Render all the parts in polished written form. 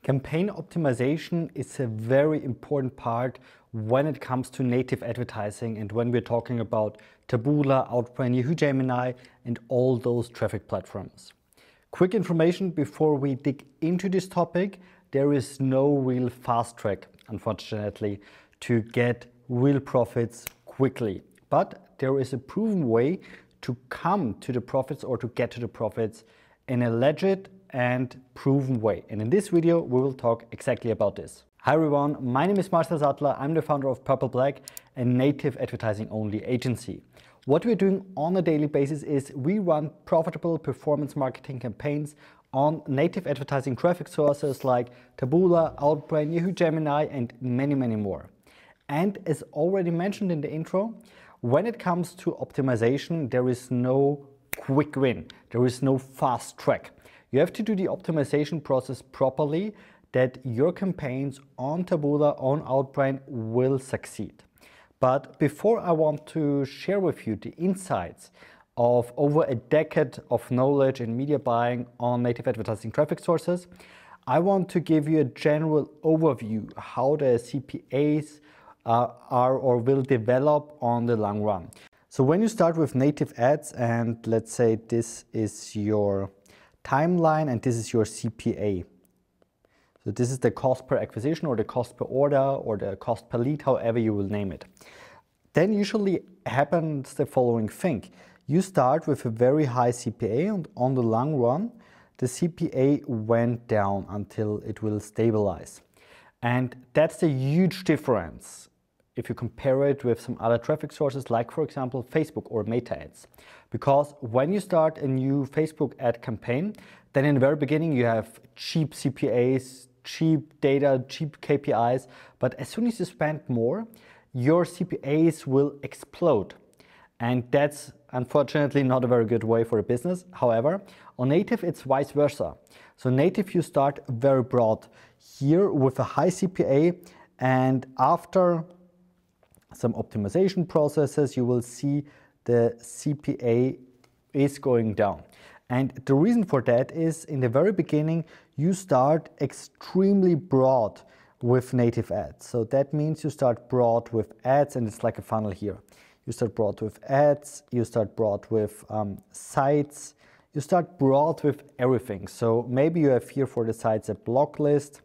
Campaign optimization is a very important part when it comes to native advertising and when we're talking about Taboola, Outbrain, Yahoo Gemini, and all those traffic platforms. Quick information before we dig into this topic: there is no real fast track, unfortunately, to get real profits quickly. But there is a proven way to come to the profits or to get to the profits in a legit and proven way. And in this video, we will talk exactly about this. Hi everyone, my name is Marcel Sattler. I'm the founder of Purple Black, a native advertising only agency. What we're doing on a daily basis is we run profitable performance marketing campaigns on native advertising traffic sources like Taboola, Outbrain, Yahoo Gemini, and many more. And as already mentioned in the intro, when it comes to optimization, there is no quick win. There is no fast track. You have to do the optimization process properly that your campaigns on Taboola, on Outbrain will succeed. But before I want to share with you the insights of over a decade of knowledge in media buying on native advertising traffic sources, I want to give you a general overview how the CPAs are or will develop on the long run. So when you start with native ads, and let's say this is your timeline and this is your CPA. So this is the cost per acquisition or the cost per order or the cost per lead, however you will name it. Then usually happens the following thing. You start with a very high CPA, and on the long run, the CPA went down until it will stabilize. And that's a huge difference if you compare it with some other traffic sources like, for example, Facebook or Meta ads. Because when you start a new Facebook ad campaign, then in the very beginning you have cheap CPAs, cheap data, cheap KPIs, but as soon as you spend more, your CPAs will explode. And that's unfortunately not a very good way for a business. However, on native it's vice versa. So native you start very broad here with a high CPA, and after some optimization processes, you will see the CPA is going down. And the reason for that is in the very beginning, you start extremely broad with native ads. So that means you start broad with ads, and it's like a funnel here. You start broad with ads, you start broad with sites, you start broad with everything. So maybe you have here for the sites a block list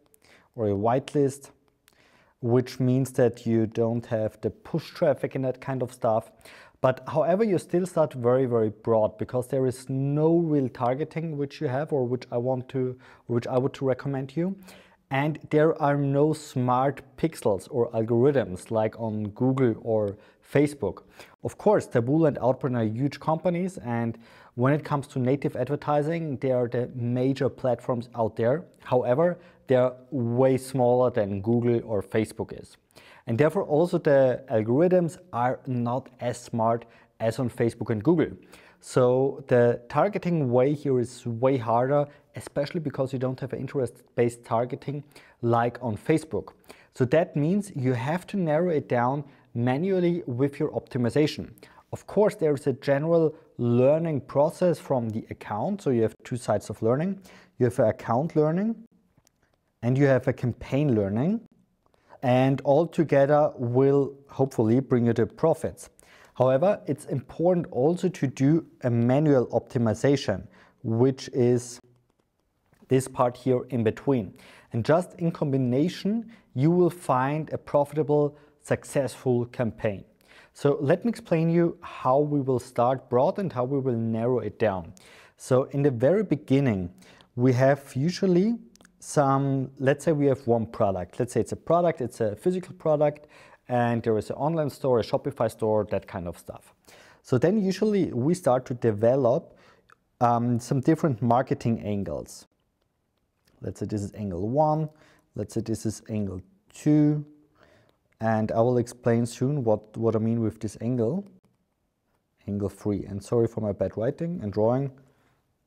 or a whitelist, which means that you don't have the push traffic and that kind of stuff. But however, you still start very broad because there is no real targeting which you have or which I would to recommend you. And there are no smart pixels or algorithms like on Google or Facebook. Of course, Taboola and Outbrain are huge companies, and when it comes to native advertising, they are the major platforms out there. However, they're way smaller than Google or Facebook is. And therefore also the algorithms are not as smart as on Facebook and Google. So the targeting way here is way harder, especially because you don't have interest-based targeting like on Facebook. So that means you have to narrow it down manually with your optimization. Of course, there is a general learning process from the account. So you have two sides of learning. You have an account learning and you have a campaign learning, and all together will hopefully bring you the profits. However, it's important also to do a manual optimization, which is this part here in between. And just in combination, you will find a profitable, successful campaign. So let me explain you how we will start broad and how we will narrow it down. So in the very beginning, we have usually let's say we have one product. Let's say it's a product, it's a physical product, and there is an online store, a Shopify store, that kind of stuff. So then usually we start to develop some different marketing angles. Let's say this is angle 1, let's say this is angle 2, and I will explain soon what I mean with this angle 3. And sorry for my bad writing and drawing.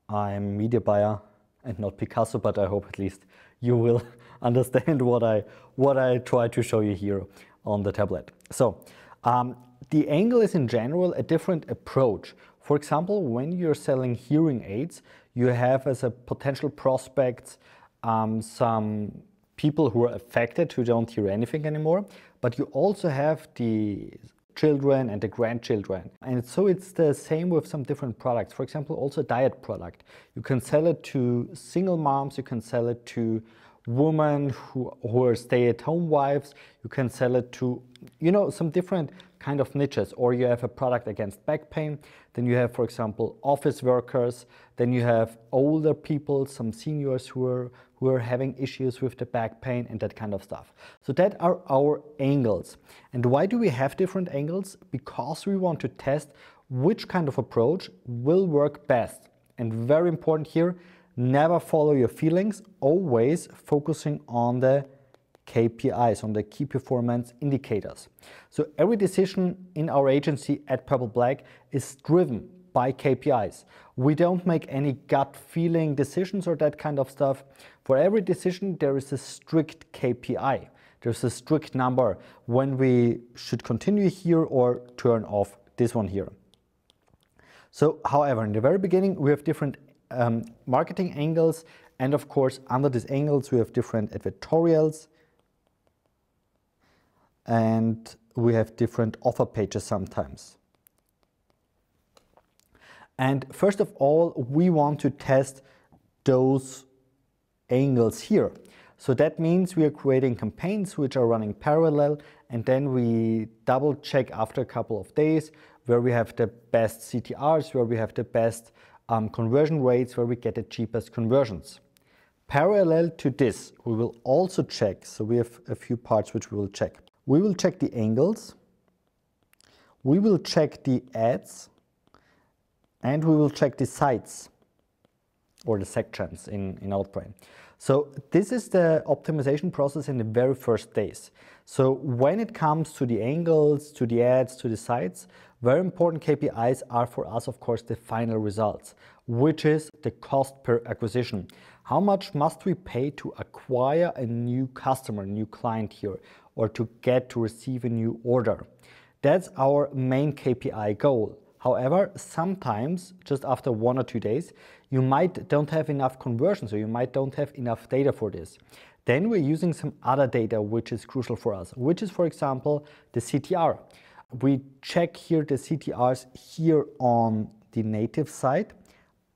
I'm a media buyer and not Picasso, but I hope at least you will understand what I try to show you here on the tablet. So the angle is in general a different approach. For example, when you're selling hearing aids, you have as a potential prospect some people who are affected who don't hear anything anymore, but you also have the children and the grandchildren. And so it's the same with some different products. For example, also a diet product. You can sell it to single moms, you can sell it to women who are stay-at-home wives, you can sell it to, you know, some different kind of niches. Or you have a product against back pain, then you have, for example, office workers, then you have older people, some seniors who are having issues with the back pain and that kind of stuff. So that are our angles. And why do we have different angles? Because we want to test which kind of approach will work best. And very important here, never follow your feelings, always focusing on the KPIs, on the key performance indicators. So every decision in our agency at Purple Black is driven by KPIs. We don't make any gut feeling decisions or that kind of stuff. For every decision, there is a strict KPI. There's a strict number when we should continue here or turn off this one here. So, however, in the very beginning, we have different marketing angles, and of course, under these angles, we have different advertorials, and we have different offer pages sometimes. And first of all, we want to test those angles here. So that means we are creating campaigns which are running parallel, and then we double check after a couple of days where we have the best CTRs, where we have the best conversion rates, where we get the cheapest conversions. Parallel to this, we will also check, so we have a few parts which we will check. We will check the angles, we will check the ads, and we will check the sites or the sections in Outbrain. So this is the optimization process in the very first days. So when it comes to the angles, to the ads, to the sites, very important KPIs are for us, of course, the final results, which is the cost per acquisition. How much must we pay to acquire a new customer, a new client here, or to receive a new order? That's our main KPI goal. However, sometimes just after 1 or 2 days, you might don't have enough conversions, or you might don't have enough data for this. Then we're using some other data which is crucial for us, which is, for example, the CTR. We check here the CTRs here on the native site,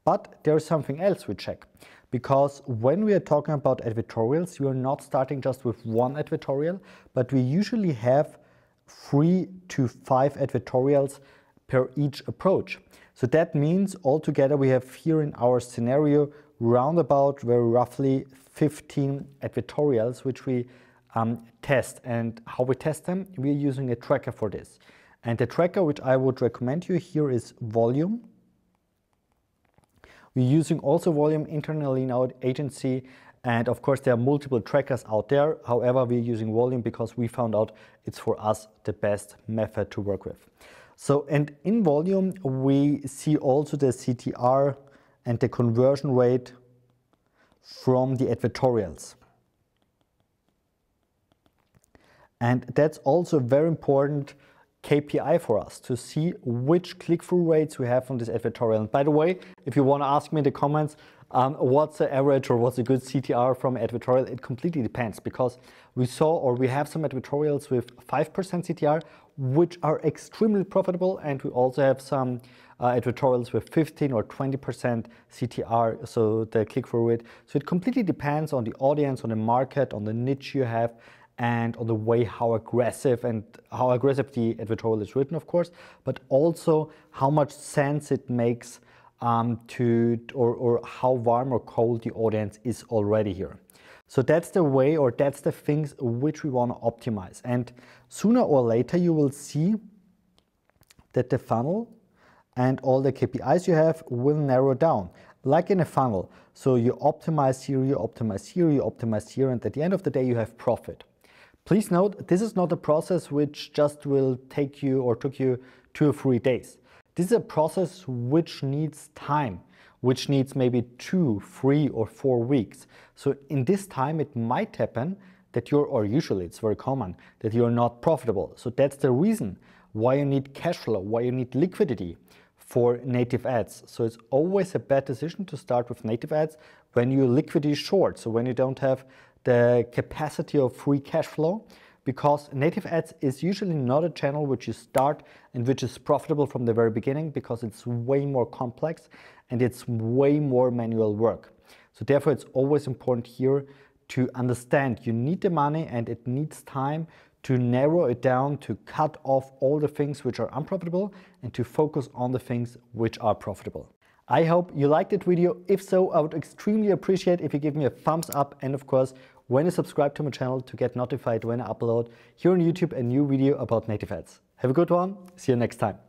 but there's something else we check. Because when we are talking about advertorials, we are not starting just with one advertorial, but we usually have 3 to 5 advertorials per each approach. So that means altogether we have here in our scenario roundabout very roughly 15 advertorials which we test. And how we test them? We're using a tracker for this. And the tracker which I would recommend you here is volume. We're using also volume internally in our agency, and of course there are multiple trackers out there. However, we're using volume because we found out it's for us the best method to work with. So, and in volume we see also the CTR and the conversion rate from the advertorials. And that's also a very important KPI for us to see which click-through rates we have on this advertorial. And by the way, if you want to ask me in the comments what's the average or what's a good CTR from advertorial, it completely depends, because we saw or we have some advertorials with 5% CTR which are extremely profitable, and we also have some advertorials with 15 or 20% CTR, so the click-through rate. So it completely depends on the audience, on the market, on the niche you have, and on the way how aggressive the advertorial is written, of course, but also how much sense it makes or how warm or cold the audience is already here. So that's the way, or that's the things which we want to optimize. And sooner or later you will see that the funnel and all the KPIs you have will narrow down, like in a funnel. So you optimize here, you optimize here, you optimize here, and at the end of the day you have profit. Please note, this is not a process which just will take you or took you 2 or 3 days. This is a process which needs time, which needs maybe 2, 3 or 4 weeks. So in this time it might happen that or usually it's very common, that you're not profitable. So that's the reason why you need cash flow, why you need liquidity for native ads. So it's always a bad decision to start with native ads when you're liquidity short, so when you don't have the capacity of free cash flow, because native ads is usually not a channel which you start and which is profitable from the very beginning, because it's way more complex and it's way more manual work. So therefore it's always important here to understand you need the money and it needs time to narrow it down, to cut off all the things which are unprofitable and to focus on the things which are profitable. I hope you liked that video. If so, I would extremely appreciate if you give me a thumbs up, and of course, when you subscribe to my channel to get notified when I upload here on YouTube a new video about native ads. Have a good one. See you next time.